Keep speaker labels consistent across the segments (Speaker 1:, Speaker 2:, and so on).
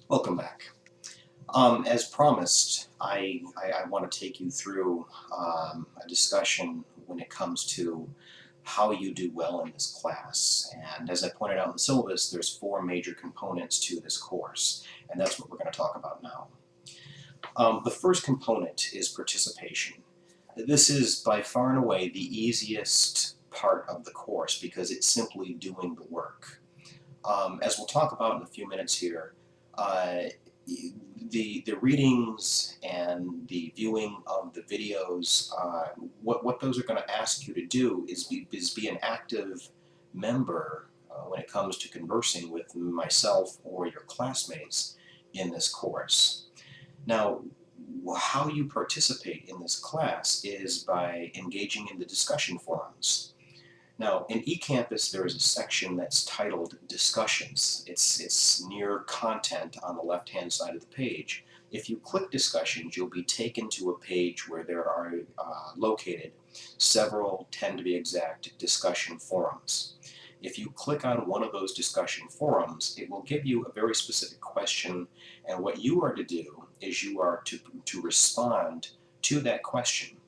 Speaker 1: Welcome back. As promised, I want to take you through a discussion when it comes to how you do well in this class. And as I pointed out in the syllabus, there's four major components to this course, and that's what we're going to talk about now. The first component is participation. This is by far and away the easiest part of the course because it's simply doing the work. As we'll talk about in a few minutes here, uh, the readings and the viewing of the videos, what those are going to ask you to do is be an active member when it comes to conversing with myself or your classmates in this course. Now, how you participate in this class is by engaging in the discussion forums. Now, in eCampus, there is a section that's titled Discussions. It's near content on the left-hand side of the page. If you click Discussions, you'll be taken to a page where there are located several, 10 to be exact, discussion forums. If you click on one of those discussion forums, it will give you a very specific question, and what you are to do is you are to respond to that question.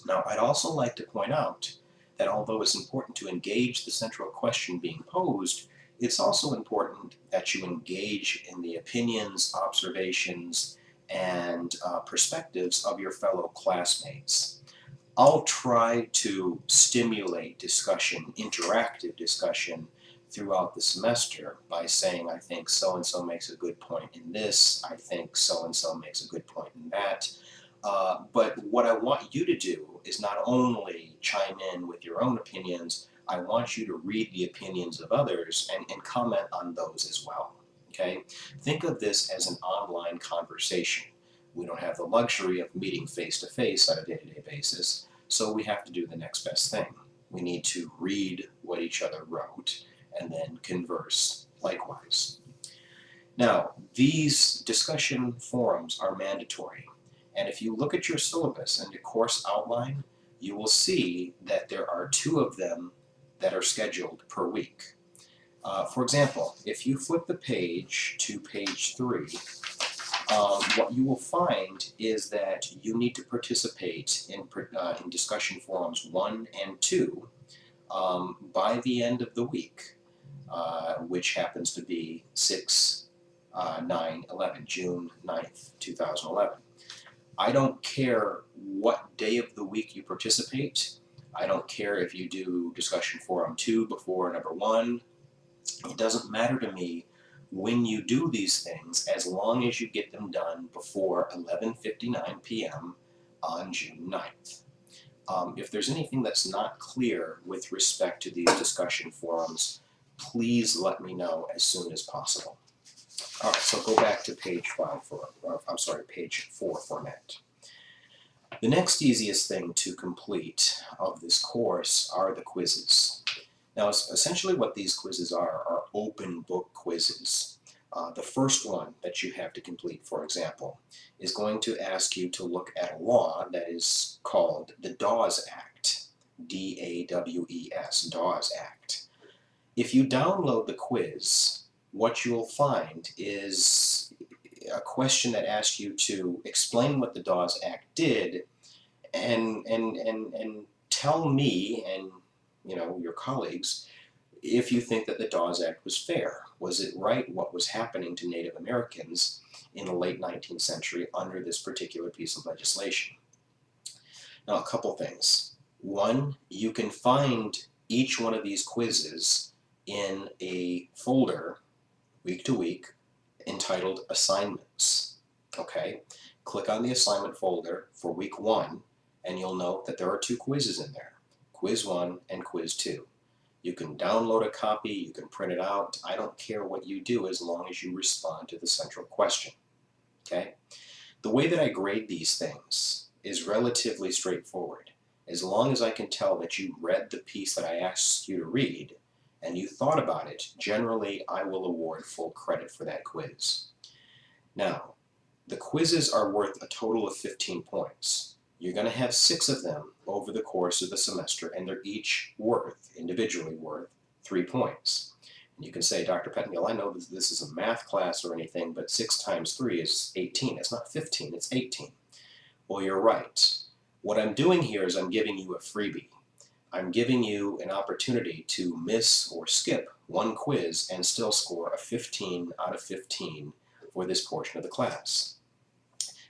Speaker 1: Now, I'd also like to point out that although it's important to engage the central question being posed, it's also important that you engage in the opinions, observations, and perspectives of your fellow classmates. I'll try to stimulate discussion, interactive discussion, throughout the semester by saying, I think so-and-so makes a good point in this, I think so-and-so makes a good point in that. But what I want you to do is not only chime in with your own opinions, I want you to read the opinions of others and comment on those as well. Okay? Think of this as an online conversation. We don't have the luxury of meeting face-to-face on a day-to-day basis, so we have to do the next best thing. We need to read what each other wrote and then converse likewise. Now, these discussion forums are mandatory. And if you look at your syllabus and the course outline, you will see that there are 2 of them that are scheduled per week. For example, if you flip the page to page 3, what you will find is that you need to participate in discussion forums 1 and 2 by the end of the week, which happens to be 6, 9, 11, June 9th, 2011. I don't care what day of the week you participate. I don't care if you do discussion forum 2 before number 1. It doesn't matter to me when you do these things as long as you get them done before 11:59 p.m. on June 9th. If there's anything that's not clear with respect to these discussion forums, please let me know as soon as possible. All right, so go back to page 4 format. The next easiest thing to complete of this course are the quizzes. Now, essentially what these quizzes are open book quizzes. The first one that you have to complete, for example, is going to ask you to look at a law that is called the Dawes Act, D-A-W-E-S, Dawes Act. If you download the quiz, what you'll find is a question that asks you to explain what the Dawes Act did and tell me and your colleagues if you think that the Dawes Act was fair. Was it right what was happening to Native Americans in the late 19th century under this particular piece of legislation? Now, a couple things. One, you can find each one of these quizzes in a folder week to week entitled Assignments. Okay, click on the assignment folder for week 1 and you'll note that there are 2 quizzes in there, quiz 1 and quiz 2. You can download a copy, you can print it out. I don't care what you do as long as you respond to the central question. Okay, the way that I grade these things is relatively straightforward. As long as I can tell that you read the piece that I asked you to read and you thought about it, generally I will award full credit for that quiz. Now, the quizzes are worth a total of 15 points. You're going to have 6 of them over the course of the semester, and they're each individually worth 3 points. And you can say, Dr. Pettengill, I know this is a math class or anything, but 6 times 3 is 18. It's not 15, it's 18. Well, you're right. What I'm doing here is I'm giving you a freebie. I'm giving you an opportunity to miss or skip one quiz and still score a 15 out of 15 for this portion of the class.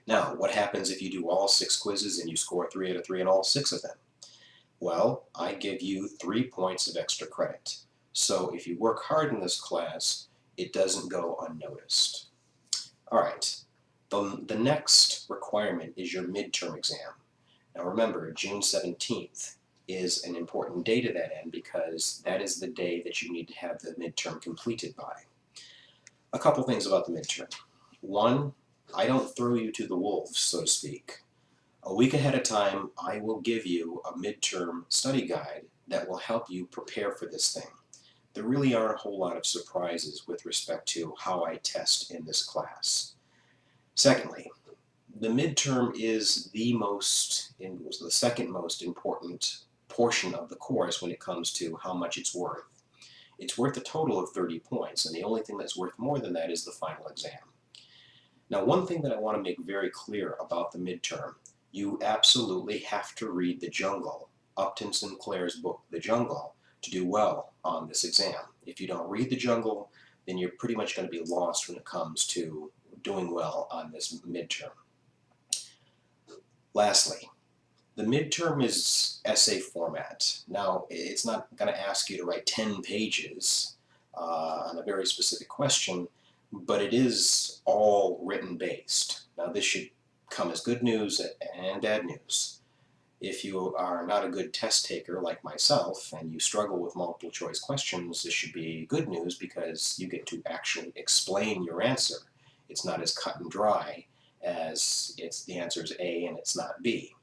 Speaker 1: Now, what happens if you do all 6 quizzes and you score 3 out of 3 on all 6 of them? Well, I give you 3 points of extra credit. So if you work hard in this class, it doesn't go unnoticed. All right, the next requirement is your midterm exam. Now remember, June 17th is an important day to that end because that is the day that you need to have the midterm completed by. A couple things about the midterm. One, I don't throw you to the wolves, so to speak. A week ahead of time, I will give you a midterm study guide that will help you prepare for this thing. There really aren't a whole lot of surprises with respect to how I test in this class. Secondly, the midterm is the second most important portion of the course when it comes to how much it's worth. It's worth a total of 30 points, and the only thing that's worth more than that is the final exam. Now, one thing that I want to make very clear about the midterm, you absolutely have to read The Jungle, Upton Sinclair's book, The Jungle, to do well on this exam. If you don't read The Jungle, then you're pretty much going to be lost when it comes to doing well on this midterm. Lastly, the midterm is essay format. Now, it's not going to ask you to write 10 pages on a very specific question, but it is all written based. Now, this should come as good news and bad news. If you are not a good test taker like myself and you struggle with multiple choice questions, this should be good news because you get to actually explain your answer. It's not as cut and dry as the answer is A and it's not B.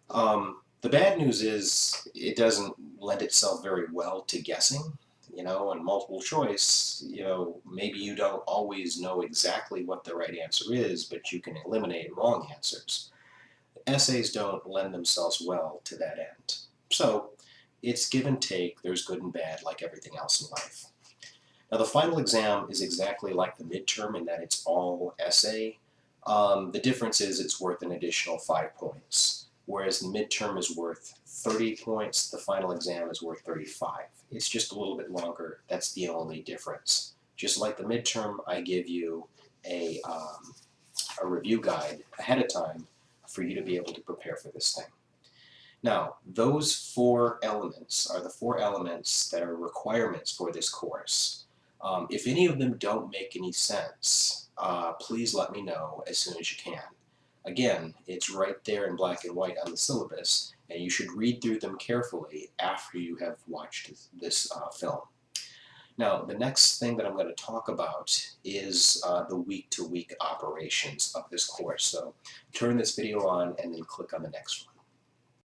Speaker 1: The bad news is it doesn't lend itself very well to guessing. And multiple choice, maybe you don't always know exactly what the right answer is, but you can eliminate wrong answers. Essays don't lend themselves well to that end. So it's give and take, there's good and bad like everything else in life. Now the final exam is exactly like the midterm in that it's all essay. The difference is it's worth an additional 5 points. Whereas the midterm is worth 30 points, the final exam is worth 35. It's just a little bit longer. That's the only difference. Just like the midterm, I give you a review guide ahead of time for you to be able to prepare for this thing. Now, those 4 elements are the 4 elements that are requirements for this course. If any of them don't make any sense, please let me know as soon as you can. Again, it's right there in black and white on the syllabus, and you should read through them carefully after you have watched this film. Now, the next thing that I'm going to talk about is the week-to-week operations of this course. So turn this video on and then click on the next one.